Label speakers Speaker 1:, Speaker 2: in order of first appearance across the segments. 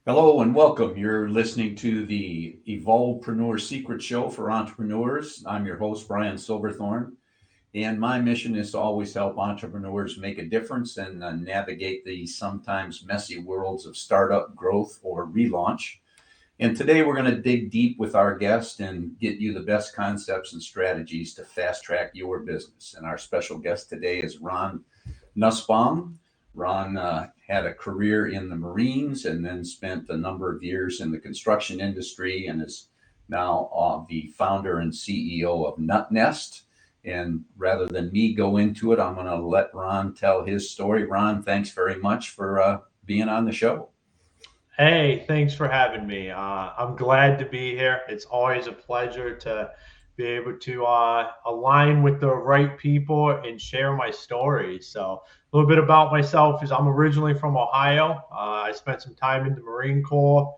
Speaker 1: Hello and welcome. You're listening to the Evolvepreneur Secrets Show for entrepreneurs. I'm your host, Brian Silverthorne, and my mission is to always help entrepreneurs make a difference and navigate the sometimes messy worlds of startup, growth, or relaunch. And today we're going to dig deep with our guest and get you the best concepts and strategies to fast track your business. And our special guest today is Ron Nussbaum. Ron had a career in the Marines and then spent a number of years in the construction industry and is now the founder and CEO of Nuttnest. And rather than me go into it, I'm going to let Ron tell his story. Ron, thanks very much for being on the show.
Speaker 2: Hey, thanks for having me. I'm glad to be here. It's always a pleasure to be able to align with the right people and share my story. So, a little bit about myself is I'm originally from Ohio. I spent some time in the Marine Corps.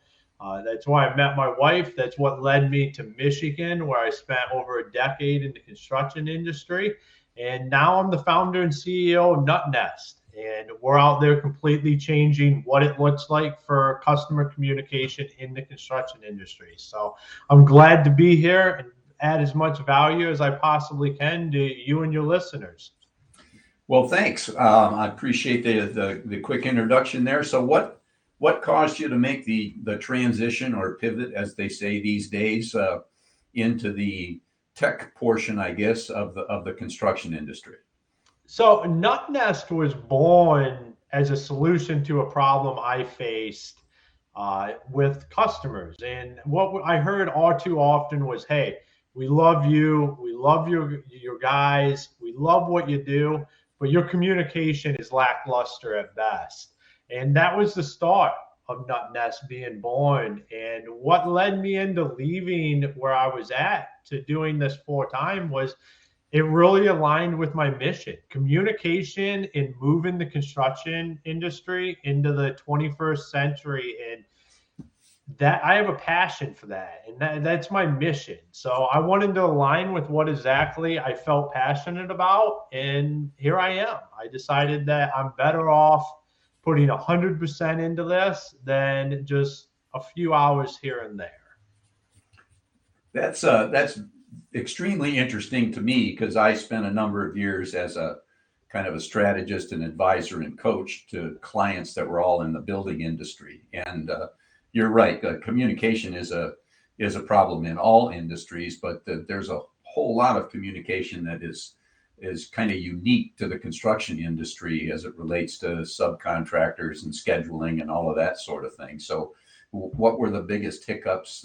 Speaker 2: That's why I met my wife. That's what led me to Michigan, where I spent over a decade in the construction industry. And now I'm the founder and CEO of Nuttnest. And we're out there completely changing what it looks like for customer communication in the construction industry. So I'm glad to be here and add as much value as I possibly can to you and your listeners.
Speaker 1: Well, thanks. I appreciate the quick introduction there. So what caused you to make the transition or pivot, as they say these days, into the tech portion, I guess, of the construction industry?
Speaker 2: So Nuttnest was born as a solution to a problem I faced with customers. And what I heard all too often was, hey, we love you. We love your guys. We love what you do, but your communication is lackluster at best. And that was the start of Nuttnest being born. And what led me into leaving where I was at to doing this full time was it really aligned with my mission. Communication and moving the construction industry into the 21st century. And that I have a passion for that. And that's my mission. So I wanted to align with what exactly I felt passionate about. And here I am. I decided that I'm better off putting 100% into this than just a few hours here and there.
Speaker 1: That's extremely interesting to me because I spent a number of years as a kind of a strategist and advisor and coach to clients that were all in the building industry. And you're right, communication is a problem in all industries, but there's a whole lot of communication that is kind of unique to the construction industry as it relates to subcontractors and scheduling and all of that sort of thing. So, what were the biggest hiccups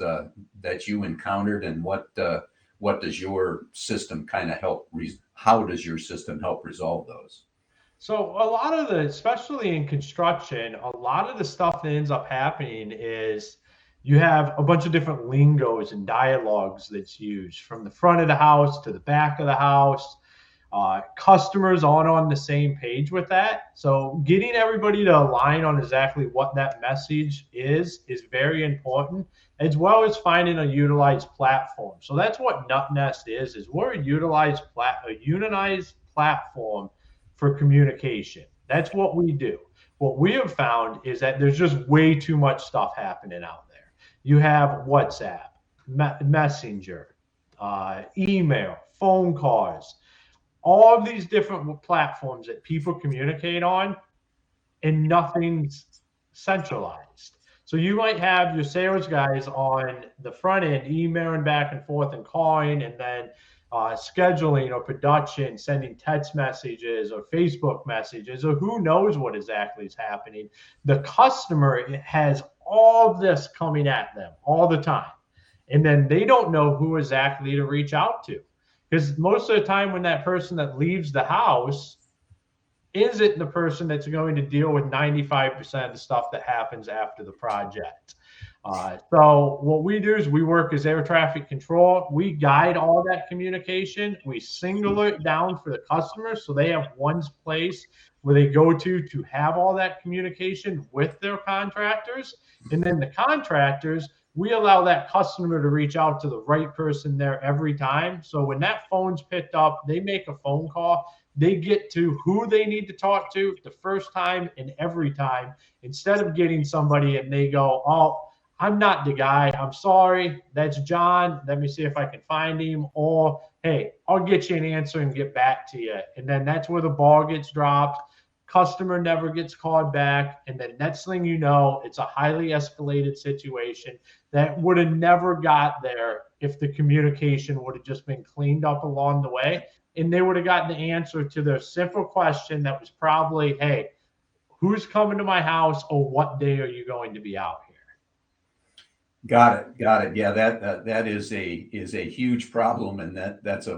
Speaker 1: that you encountered, and what does your system kind of help? How does your system help resolve those?
Speaker 2: So a lot of especially in construction, a lot of the stuff that ends up happening is you have a bunch of different lingos and dialogues that's used from the front of the house to the back of the house. Customers aren't on the same page with that. So getting everybody to align on exactly what that message is very important, as well as finding a utilized platform. So that's what Nuttnest is we're a unionized platform for communication. That's what we do. What we have found is that there's just way too much stuff happening out there. You have WhatsApp, Messenger, email, phone calls, all of these different platforms that people communicate on, and nothing's centralized. So you might have your sales guys on the front end emailing back and forth and calling, and then scheduling or production, sending text messages or Facebook messages, or who knows what exactly is happening. The customer has all of this coming at them all the time. And then they don't know who exactly to reach out to. Because most of the time when that person that leaves the house isn't the person that's going to deal with 95% of the stuff that happens after the project. So what we do is we work as air traffic control. We guide all that communication. We single it down for the customers so they have one place where they go to have all that communication with their contractors. And then the contractors, we allow that customer to reach out to the right person there every time. So when that phone's picked up, they make a phone call. they get to who they need to talk to the first time and every time, instead of getting somebody and they go, oh, I'm not the guy. I'm sorry. That's John. Let me see if I can find him. Or, hey, I'll get you an answer and get back to you. And then that's where the ball gets dropped. Customer never gets called back. And then next thing you know, it's a highly escalated situation that would have never got there if the communication would have just been cleaned up along the way. And they would have gotten the answer to their simple question that was probably, hey, who's coming to my house, or what day are you going to be out here?
Speaker 1: Got it. Got it. Yeah, that is a huge problem, and that's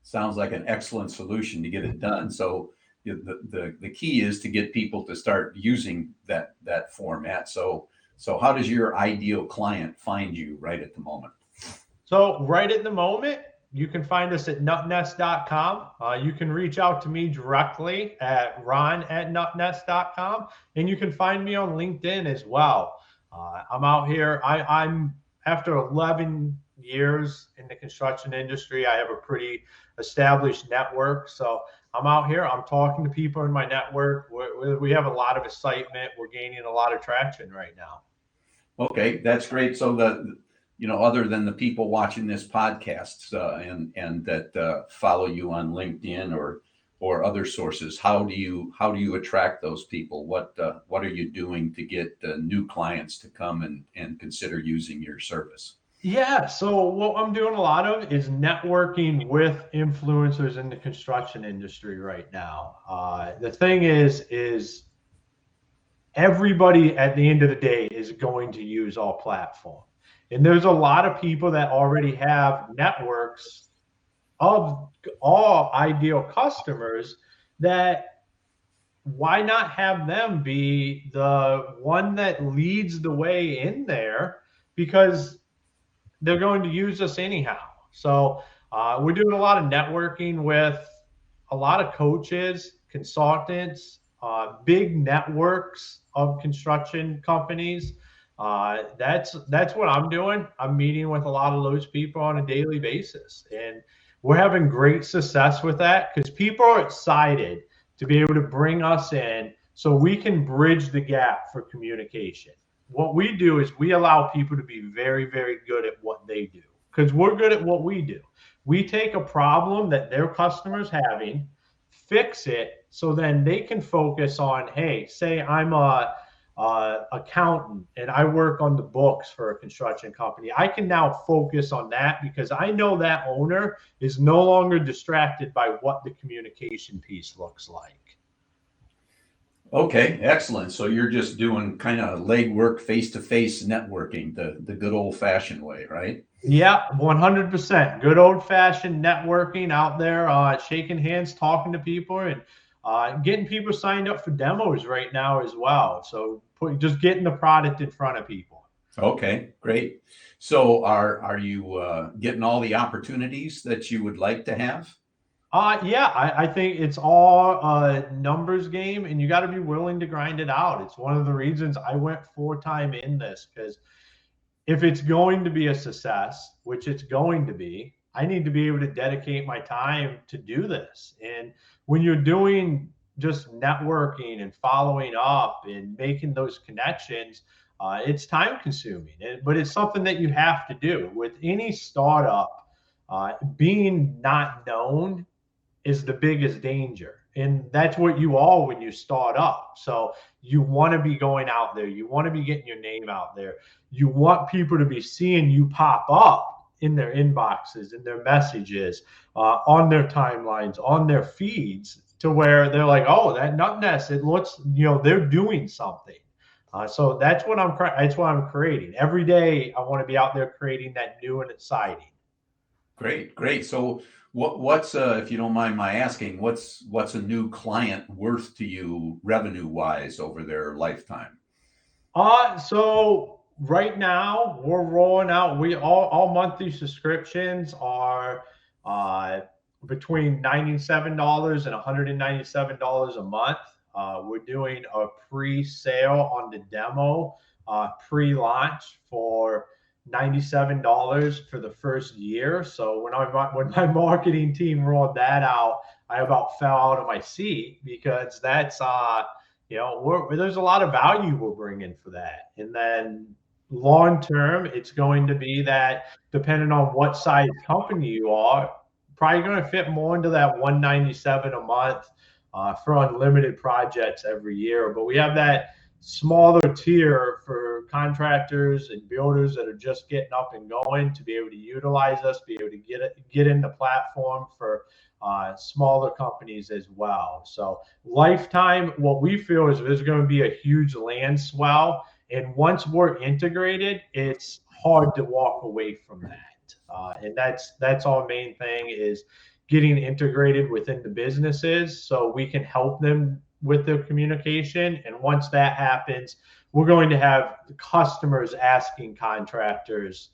Speaker 1: sounds like an excellent solution to get it done. So the key is to get people to start using that format. So how does your ideal client find you right at the moment?
Speaker 2: So right at the moment, you can find us at nuttnest.com. You can reach out to me directly at ron@nuttnest.com, and you can find me on LinkedIn as well. I'm out here. I'm after 11 years in the construction industry, I have a pretty established network. So I'm out here. I'm talking to people in my network. We have a lot of excitement. We're gaining a lot of traction right now.
Speaker 1: Okay, that's great. So other than the people watching this podcast and that follow you on LinkedIn or other sources, how do you attract those people? What are you doing to get new clients to come and consider using your service?
Speaker 2: Yeah, so what I'm doing a lot of is networking with influencers in the construction industry right now. The thing is everybody at the end of the day is going to use our platform. And there's a lot of people that already have networks of all ideal customers, that why not have them be the one that leads the way in there, because they're going to use us anyhow. So we're doing a lot of networking with a lot of coaches, consultants, big networks of construction companies. That's what I'm doing. I'm meeting with a lot of those people on a daily basis, and we're having great success with that because people are excited to be able to bring us in so we can bridge the gap for communication. What we do is we allow people to be very, very good at what they do, because we're good at what we do. We take a problem that their customer's having, fix it, so then they can focus on, hey, say I'm a accountant and I work on the books for a construction company. I can now focus on that because I know that owner is no longer distracted by what the communication piece looks like.
Speaker 1: Okay, excellent. So you're just doing kind of legwork, face-to-face networking, the good old-fashioned way, right?
Speaker 2: Yeah, 100%. Good old-fashioned networking out there, shaking hands, talking to people, and getting people signed up for demos right now as well. So just getting the product in front of people.
Speaker 1: Okay, great. So are you getting all the opportunities that you would like to have?
Speaker 2: Yeah, I think it's all a numbers game, and you got to be willing to grind it out. It's one of the reasons I went full-time in this, because if it's going to be a success, which it's going to be, I need to be able to dedicate my time to do this. And when you're doing just networking and following up and making those connections, it's time consuming, but it's something that you have to do. With any startup, being not known is the biggest danger. And that's what you are when you start up. So you want to be going out there. You want to be getting your name out there. You want people to be seeing you pop up in their inboxes, in their messages, on their timelines, on their feeds, to where they're like, oh, that Nuttnest, it looks, they're doing something. So that's what I'm creating. Every day I want to be out there creating that new and exciting.
Speaker 1: Great. So what's if you don't mind my asking, what's a new client worth to you revenue wise over their lifetime?
Speaker 2: So right now we're rolling out. We all monthly subscriptions are between $97 and $197 a month. We're doing a pre-sale on the demo, pre-launch for $97 for the first year. So when my marketing team rolled that out, I about fell out of my seat because that's, there's a lot of value we're bringing for that. And then long term, it's going to be that depending on what size company you are, probably going to fit more into that 197 a month for unlimited projects every year. But we have that smaller tier for contractors and builders that are just getting up and going to be able to utilize us, be able to get in the platform for smaller companies as well. So lifetime, what we feel is there's going to be a huge land swell. And once we're integrated, it's hard to walk away from that. And that's our main thing is getting integrated within the businesses so we can help them with their communication. And once that happens, we're going to have customers asking contractors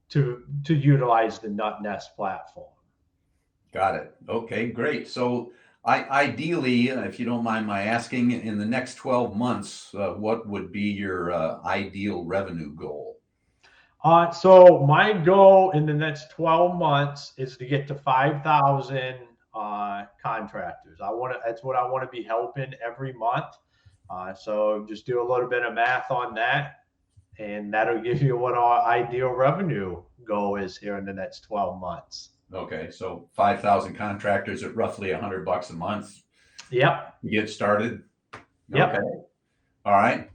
Speaker 2: to utilize the Nuttnest platform.
Speaker 1: Got it. Okay, great. So ideally, if you don't mind my asking, in the next 12 months, what would be your ideal revenue goal?
Speaker 2: So my goal in the next 12 months is to get to 5,000 contractors. That's what I want to be helping every month. So just do a little bit of math on that, and that'll give you what our ideal revenue goal is here in the next 12 months.
Speaker 1: Okay, so 5,000 contractors at roughly $100 a month.
Speaker 2: Yep.
Speaker 1: Get started.
Speaker 2: Yep.
Speaker 1: Okay. All right.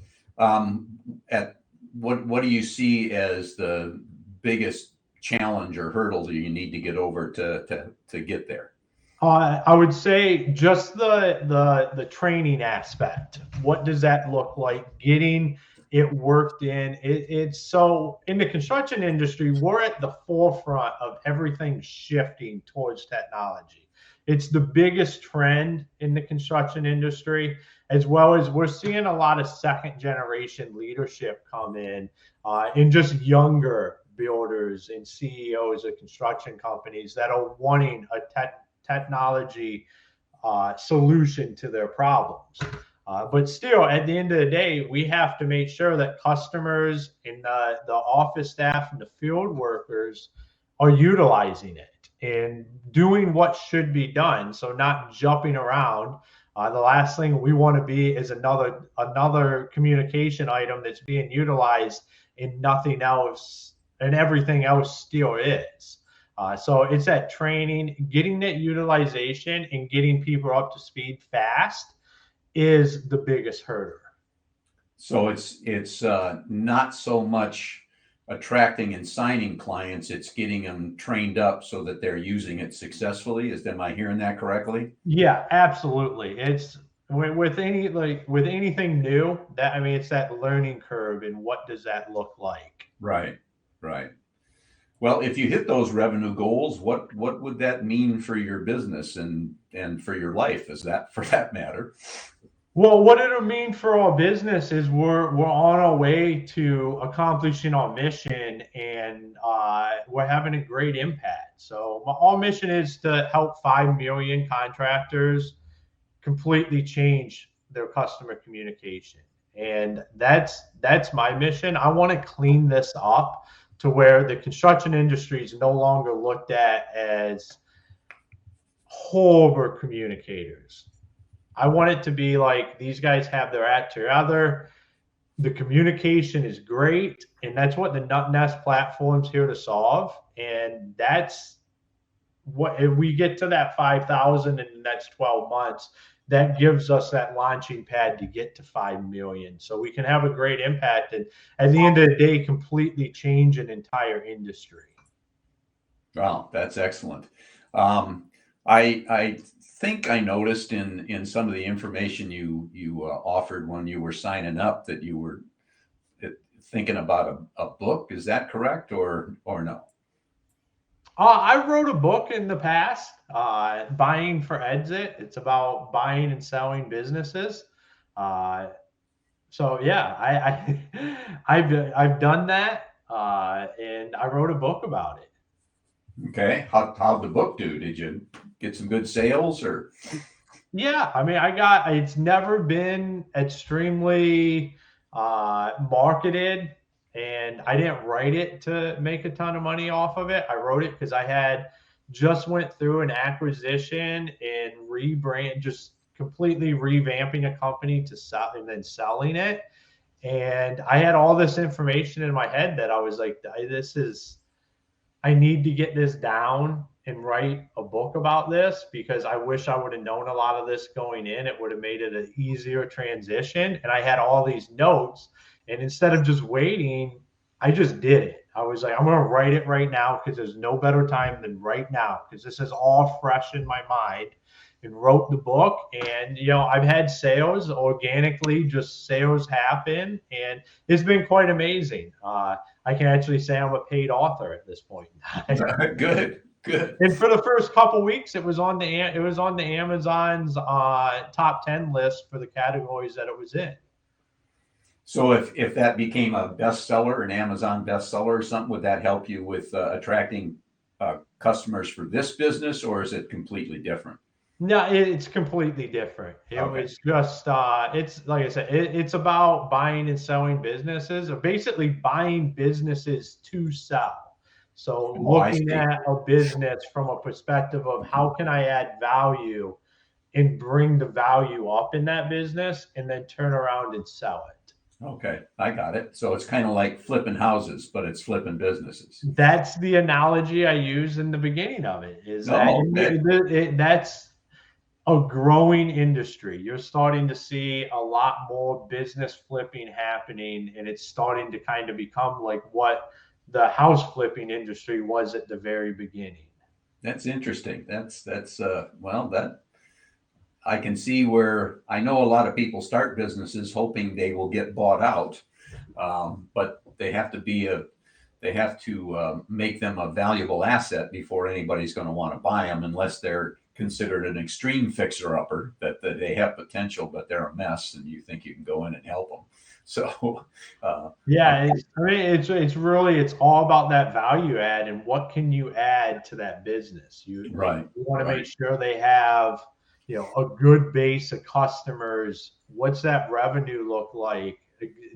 Speaker 1: What do you see as the biggest challenge or hurdle that you need to get over to get there?
Speaker 2: I would say just the training aspect. What does that look like? Getting it worked in. It's so in the construction industry, we're at the forefront of everything shifting towards technology. It's the biggest trend in the construction industry, as well as we're seeing a lot of second generation leadership come in and just younger builders and CEOs of construction companies that are wanting a technology solution to their problems. But still, at the end of the day, we have to make sure that customers and the office staff and the field workers are utilizing it and doing what should be done. So not jumping around. The last thing we want to be is another communication item that's being utilized and nothing else, and everything else still is. So it's that training, getting that utilization, and getting people up to speed fast is the biggest hurdle.
Speaker 1: So it's not so much attracting and signing clients, it's getting them trained up so that they're using it successfully. Am I hearing that correctly?
Speaker 2: Yeah, absolutely. It's with anything new, it's that learning curve, and what does that look like?
Speaker 1: Right. Well, if you hit those revenue goals, what would that mean for your business and for your life, is that for that matter?
Speaker 2: Well, what it'll mean for our business is we're on our way to accomplishing our mission, and we're having a great impact. So our mission is to help 5 million contractors completely change their customer communication, and that's my mission. I want to clean this up to where the construction industry is no longer looked at as horrible communicators. I want it to be like these guys have their act together. The communication is great, and that's what the Nuttnest platform's here to solve. And that's what, if we get to that 5,000 in the next 12 months, that gives us that launching pad to get to 5 million. So we can have a great impact and at the end of the day, completely change an entire industry.
Speaker 1: Wow, that's excellent. I think I noticed in some of the information you offered when you were signing up that you were thinking about a book. Is that correct or no?
Speaker 2: I wrote a book in the past, Buying for Exit. It's about buying and selling businesses. So yeah, I've done that, and I wrote a book about it.
Speaker 1: Okay, how'd the book do? Did you get some good sales or?
Speaker 2: Yeah, it's never been extremely marketed, and I didn't write it to make a ton of money off of it. I wrote it because I had just went through an acquisition and just completely revamping a company to sell and then selling it. And I had all this information in my head that I was like, I need to get this down and write a book about this, because I wish I would have known a lot of this going in. It would have made it an easier transition. And I had all these notes, and instead of just waiting, I just did it. I was like, I'm going to write it right now, because there's no better time than right now, because this is all fresh in my mind. And wrote the book. And I've had sales organically, just sales happen, and it's been quite amazing. I can actually say I'm a paid author at this point in time.
Speaker 1: Good.
Speaker 2: And for the first couple weeks, it was on the Amazon's top 10 list for the categories that it was in.
Speaker 1: So if that became a bestseller, an Amazon bestseller or something, would that help you with attracting customers for this business, or is it completely different?
Speaker 2: No, it's completely different. It was just, it's like I said, it's about buying and selling businesses, or basically buying businesses to sell. So looking at a business from a perspective of how can I add value and bring the value up in that business, and then turn around and sell it.
Speaker 1: Okay, I got it. So it's kind of like flipping houses, but it's flipping businesses.
Speaker 2: That's the analogy I used in the beginning of it, is that's a growing industry. You're starting to see a lot more business flipping happening, and it's starting to kind of become like what the house flipping industry was at the very beginning.
Speaker 1: That's interesting. That's well, that I can see where I know a lot of people start businesses hoping they will get bought out, but they have to make them a valuable asset before anybody's going to want to buy them, unless they're considered an extreme fixer-upper, that they have potential, but they're a mess, and you think you can go in and help them. So,
Speaker 2: it's all about that value add, and what can you add to that business. You want to make sure they have, a good base of customers. What's that revenue look like?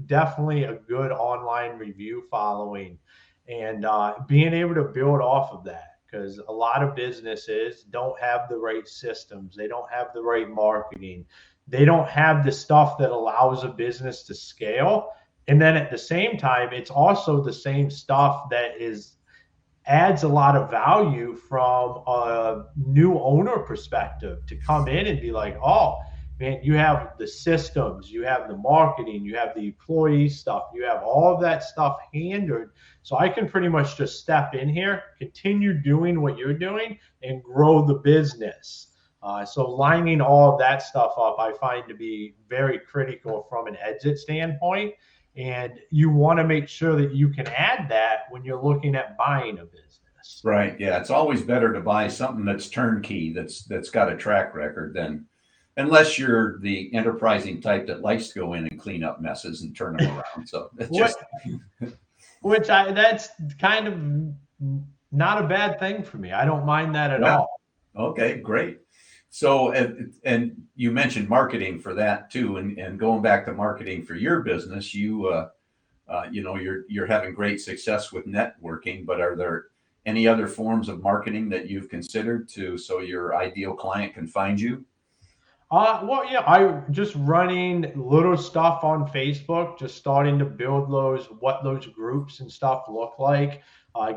Speaker 2: Definitely a good online review following, and being able to build off of that. Because a lot of businesses don't have the right systems. They don't have the right marketing. They don't have the stuff that allows a business to scale. And then at the same time, it's also the same stuff that adds a lot of value from a new owner perspective, to come in and be like, oh, man, you have the systems, you have the marketing, you have the employee stuff, you have all of that stuff handled. So I can pretty much just step in here, continue doing what you're doing, and grow the business. So lining all of that stuff up, I find to be very critical from an exit standpoint. And you want to make sure that you can add that when you're looking at buying a business.
Speaker 1: Right. Yeah. It's always better to buy something that's turnkey, that's got a track record, than, unless you're the enterprising type that likes to go in and clean up messes and turn them around. So it's just
Speaker 2: that's kind of not a bad thing for me. I don't mind that at all.
Speaker 1: Okay, great. So, and you mentioned marketing for that too, and going back to marketing for your business, you're having great success with networking, but are there any other forms of marketing that you've considered so your ideal client can find you?
Speaker 2: I just running little stuff on Facebook, just starting to build what those groups and stuff look like,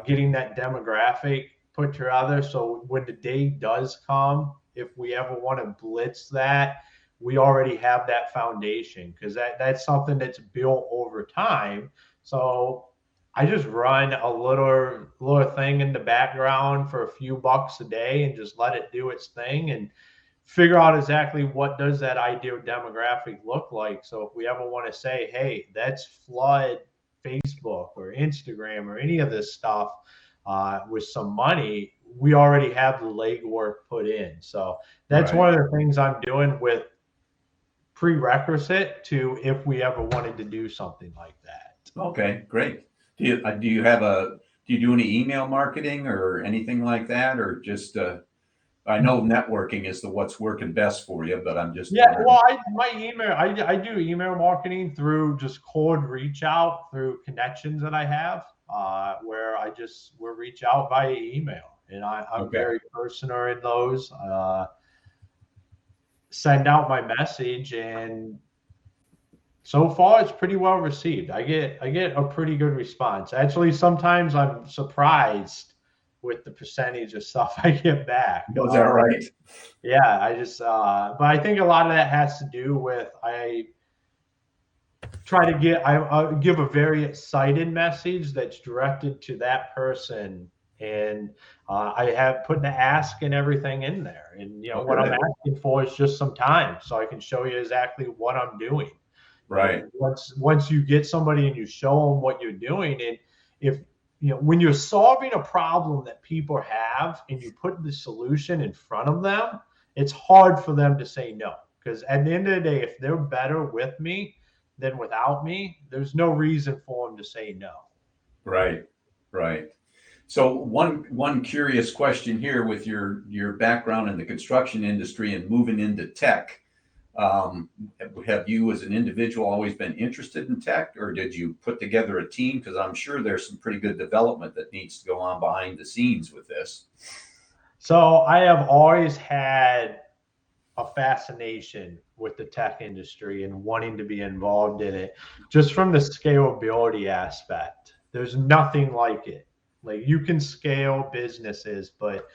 Speaker 2: getting that demographic put together. So when the day does come, if we ever want to blitz that, we already have that foundation, because that's something that's built over time. So I just run a little thing in the background for a few bucks a day, and just let it do its thing, and figure out exactly what does that ideal demographic look like. So if we ever want to say, hey, let's flood Facebook or Instagram or any of this stuff with some money, we already have the legwork put in. So that's one of the things I'm doing with prerequisite to if we ever wanted to do something like that.
Speaker 1: Okay, great. Do you do any email marketing or anything like that, or just I know networking is what's working best for you, but I'm just wondering.
Speaker 2: Well, I do email marketing through just cold reach out through connections that I have, where we reach out via email. and I'm
Speaker 1: Okay.
Speaker 2: very personal in those. Send out my message, and so far it's pretty well received. I get a pretty good response. Actually, sometimes I'm surprised with the percentage of stuff I get back.
Speaker 1: Was that right?
Speaker 2: Yeah, I just but I think a lot of that has to do with I give a very excited message that's directed to that person, and I have put the ask and everything in there, and what I'm asking for is just some time so I can show you exactly what I'm doing.
Speaker 1: Right.
Speaker 2: And once you get somebody and you show them what you're doing, and if when you're solving a problem that people have and you put the solution in front of them, it's hard for them to say no, because at the end of the day, if they're better with me than without me, there's no reason for them to say no.
Speaker 1: Right. Right. So one curious question here with your background in the construction industry and moving into tech. Have you as an individual always been interested in tech, or did you put together a team? Because I'm sure there's some pretty good development that needs to go on behind the scenes with this.
Speaker 2: So I have always had a fascination with the tech industry and wanting to be involved in it, just from the scalability aspect. There's nothing like it. Like, you can scale businesses, but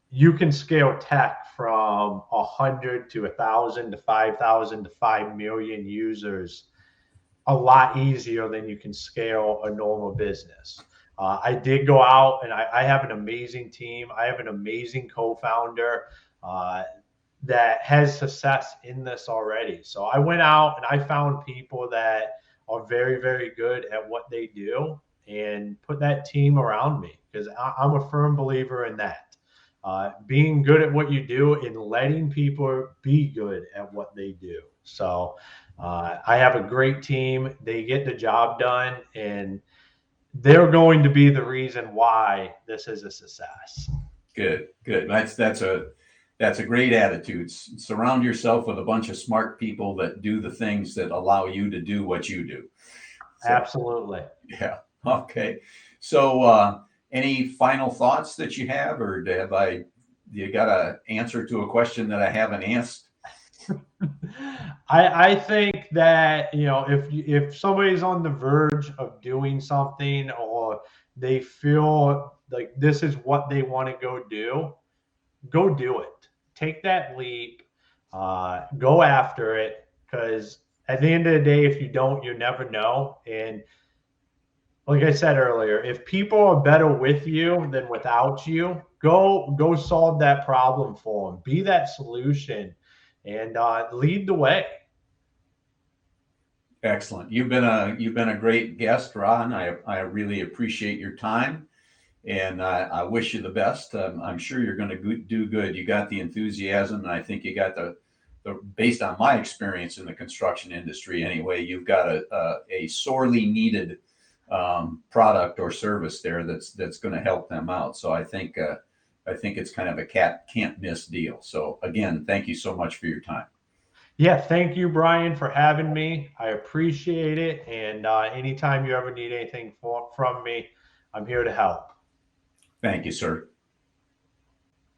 Speaker 2: you can scale tech from 100 to 1,000 to 5,000 to 5 million users a lot easier than you can scale a normal business. I did go out, and I have an amazing team. I have an amazing co-founder that has success in this already. So I went out and I found people that are very, very good at what they do and put that team around me, because I'm a firm believer in that. Being good at what you do and letting people be good at what they do. So I have a great team. They get the job done, and they're going to be the reason why this is a success.
Speaker 1: Good. That's a great attitude. Surround yourself with a bunch of smart people that do the things that allow you to do what you do. So,
Speaker 2: absolutely.
Speaker 1: Yeah. Okay. So, any final thoughts that you have, or you got an answer to a question that I haven't asked?
Speaker 2: I think that, if somebody's on the verge of doing something, or they feel like this is what they want to go do it. Take that leap, go after it, because at the end of the day, if you don't, you never know. And like I said earlier, if people are better with you than without you, go solve that problem for them. Be that solution, and lead the way.
Speaker 1: Excellent. You've been a great guest, Ron. I really appreciate your time, and I wish you the best. I'm sure you're going to do good. You got the enthusiasm, and I think you got the based on my experience in the construction industry anyway, you've got a sorely needed product or service there that's going to help them out. So I think it's kind of a can't miss deal. So again, thank you so much for your time.
Speaker 2: Yeah, thank you, Brian, for having me. I appreciate it. And anytime you ever need anything from me, I'm here to help.
Speaker 1: Thank you, sir.